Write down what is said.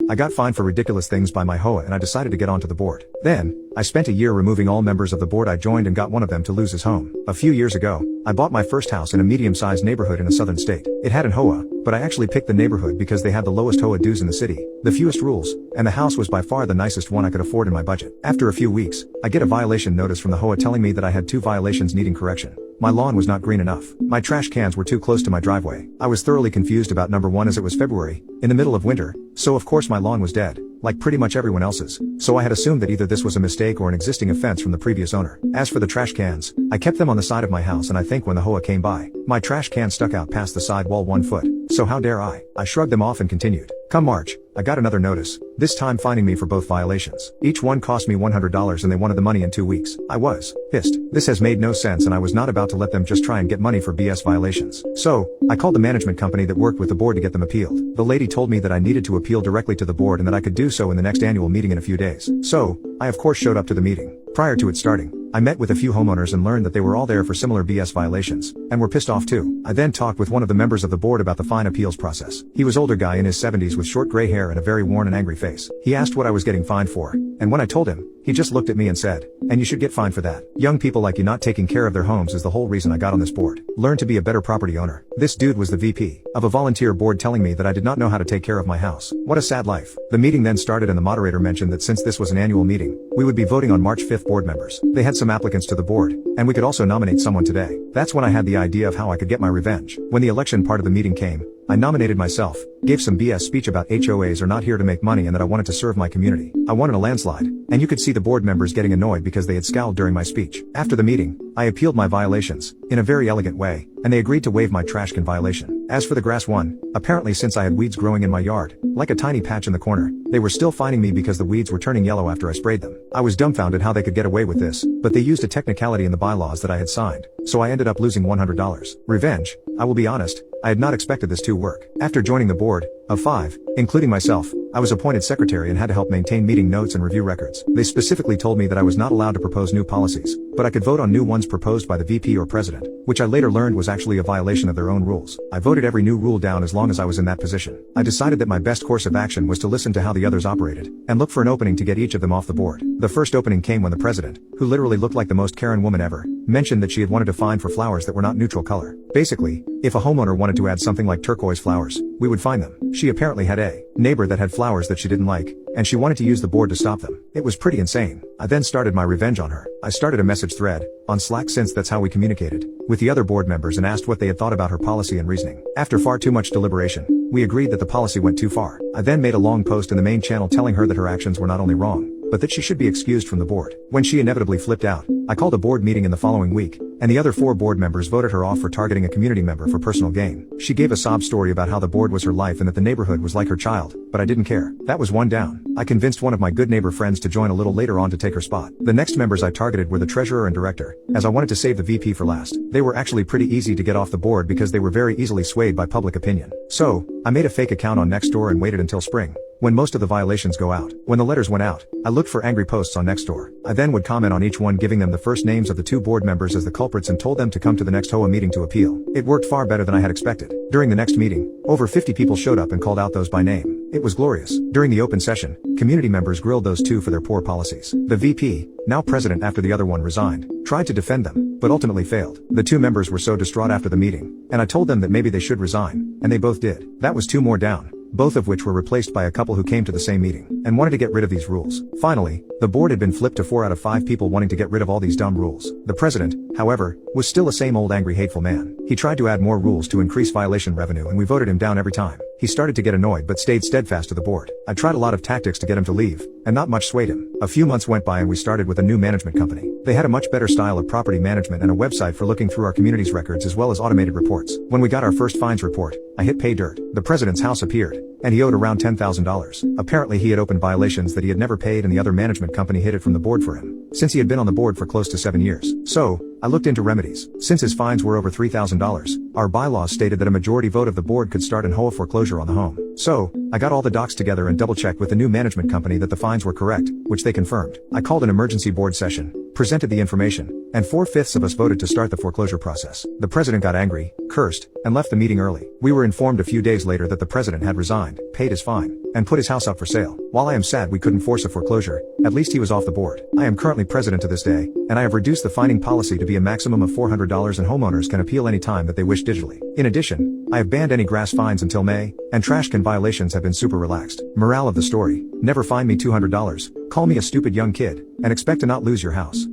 I got fined for ridiculous things by my HOA and I decided to get onto the board. Then, I spent a year removing all members of the board I joined and got one of them to lose his home. A few years ago, I bought my first house in a medium-sized neighborhood in a southern state. It had an HOA, but I actually picked the neighborhood because they had the lowest HOA dues in the city, the fewest rules, and the house was by far the nicest one I could afford in my budget. After a few weeks, I get a violation notice from the HOA telling me that I had 2 violations needing correction. My lawn was not green enough. My trash cans were too close to my driveway. I was thoroughly confused about number 1 as it was February, in the middle of winter, so of course my lawn was dead, like pretty much everyone else's. So I had assumed that either this was a mistake or an existing offense from the previous owner. As for the trash cans, I kept them on the side of my house and I think when the HOA came by, my trash can stuck out past the side wall 1 foot. So how dare I? I shrugged them off and continued. Come March, I got another notice, this time fining me for both violations. Each one cost me $100 and they wanted the money in 2 weeks. I was pissed. This has made no sense and I was not about to let them just try and get money for BS violations. So, I called the management company that worked with the board to get them appealed. The lady told me that I needed to appeal directly to the board and that I could do so in the next annual meeting in a few days. So, I of course showed up to the meeting. Prior to it starting, I met with a few homeowners and learned that they were all there for similar BS violations, and were pissed off too. I then talked with one of the members of the board about the fine appeals process. He was older guy in his 70s with short gray hair and a very worn and angry face. He asked what I was getting fined for, and when I told him, he just looked at me and said, and you should get fined for that. Young people like you not taking care of their homes is the whole reason I got on this board. Learn to be a better property owner. This dude was the VP of a volunteer board telling me that I did not know how to take care of my house. What a sad life. The meeting then started and the moderator mentioned that since this was an annual meeting, we would be voting on March 5th board members. They had some applicants to the board, and we could also nominate someone today. That's when I had the idea of how I could get my revenge. When the election part of the meeting came, I nominated myself, gave some BS speech about HOAs are not here to make money and that I wanted to serve my community. I wanted a landslide, and you could see the board members getting annoyed because they had scowled during my speech. After the meeting, I appealed my violations, in a very elegant way, and they agreed to waive my trash can violation. As for the grass one, apparently since I had weeds growing in my yard, like a tiny patch in the corner, they were still fining me because the weeds were turning yellow after I sprayed them. I was dumbfounded how they could get away with this, but they used a technicality in the bylaws that I had signed, so I ended up losing $100. Revenge. I will be honest, I had not expected this to work. After joining the board, of 5, including myself, I was appointed secretary and had to help maintain meeting notes and review records. They specifically told me that I was not allowed to propose new policies, but I could vote on new ones proposed by the VP or president, which I later learned was actually a violation of their own rules. I voted every new rule down as long as I was in that position. I decided that my best course of action was to listen to how the others operated, and look for an opening to get each of them off the board. The first opening came when the president, who literally looked like the most Karen woman ever, mentioned that she had wanted to fine for flowers that were not neutral color. Basically, if a homeowner wanted to add something like turquoise flowers, we would fine them. She apparently had a neighbor that had flowers that she didn't like, and she wanted to use the board to stop them. It was pretty insane. I then started my revenge on her. I started a message thread, on Slack since that's how we communicated, with the other board members and asked what they had thought about her policy and reasoning. After far too much deliberation, we agreed that the policy went too far. I then made a long post in the main channel telling her that her actions were not only wrong, but that she should be excused from the board. When she inevitably flipped out, I called a board meeting in the following week, and the other 4 board members voted her off for targeting a community member for personal gain. She gave a sob story about how the board was her life and that the neighborhood was like her child, but I didn't care. That was one down. I convinced one of my good neighbor friends to join a little later on to take her spot. The next members I targeted were the treasurer and director, as I wanted to save the VP for last. They were actually pretty easy to get off the board because they were very easily swayed by public opinion. So, I made a fake account on Nextdoor and waited until spring, when most of the violations go out. When the letters went out, I looked for angry posts on Nextdoor. I then would comment on each one giving them the first names of the 2 board members as the culprits and told them to come to the next HOA meeting to appeal. It worked far better than I had expected. During the next meeting, over 50 people showed up and called out those by name. It was glorious. During the open session, community members grilled those 2 for their poor policies. The VP, now president after the other one resigned, tried to defend them, but ultimately failed. The 2 members were so distraught after the meeting, and I told them that maybe they should resign, and they both did. That was 2 more down, both of which were replaced by a couple who came to the same meeting, and wanted to get rid of these rules. Finally, the board had been flipped to 4 out of 5 people wanting to get rid of all these dumb rules. The president, however, was still the same old angry hateful man. He tried to add more rules to increase violation revenue and we voted him down every time. He started to get annoyed but stayed steadfast to the board. I tried a lot of tactics to get him to leave, and not much swayed him. A few months went by and we started with a new management company. They had a much better style of property management and a website for looking through our community's records as well as automated reports. When we got our first fines report, I hit pay dirt. The president's house appeared, and he owed around $10,000. Apparently he had opened violations that he had never paid and the other management company hid it from the board for him, since he had been on the board for close to 7 years. So, I looked into remedies. Since his fines were over $3,000, our bylaws stated that a majority vote of the board could start an HOA foreclosure on the home. So, I got all the docs together and double-checked with the new management company that the fines were correct, which they confirmed. I called an emergency board session, presented the information, and 4/5 of us voted to start the foreclosure process. The president got angry, cursed, and left the meeting early. We were informed a few days later that the president had resigned, paid his fine, and put his house up for sale. While I am sad we couldn't force a foreclosure, at least he was off the board. I am currently president to this day, and I have reduced the fining policy to be a maximum of $400 and homeowners can appeal any time that they wish digitally. In addition, I have banned any grass fines until May, and trash can violations have been super relaxed. Morale of the story: never fine me $200, call me a stupid young kid, and expect to not lose your house.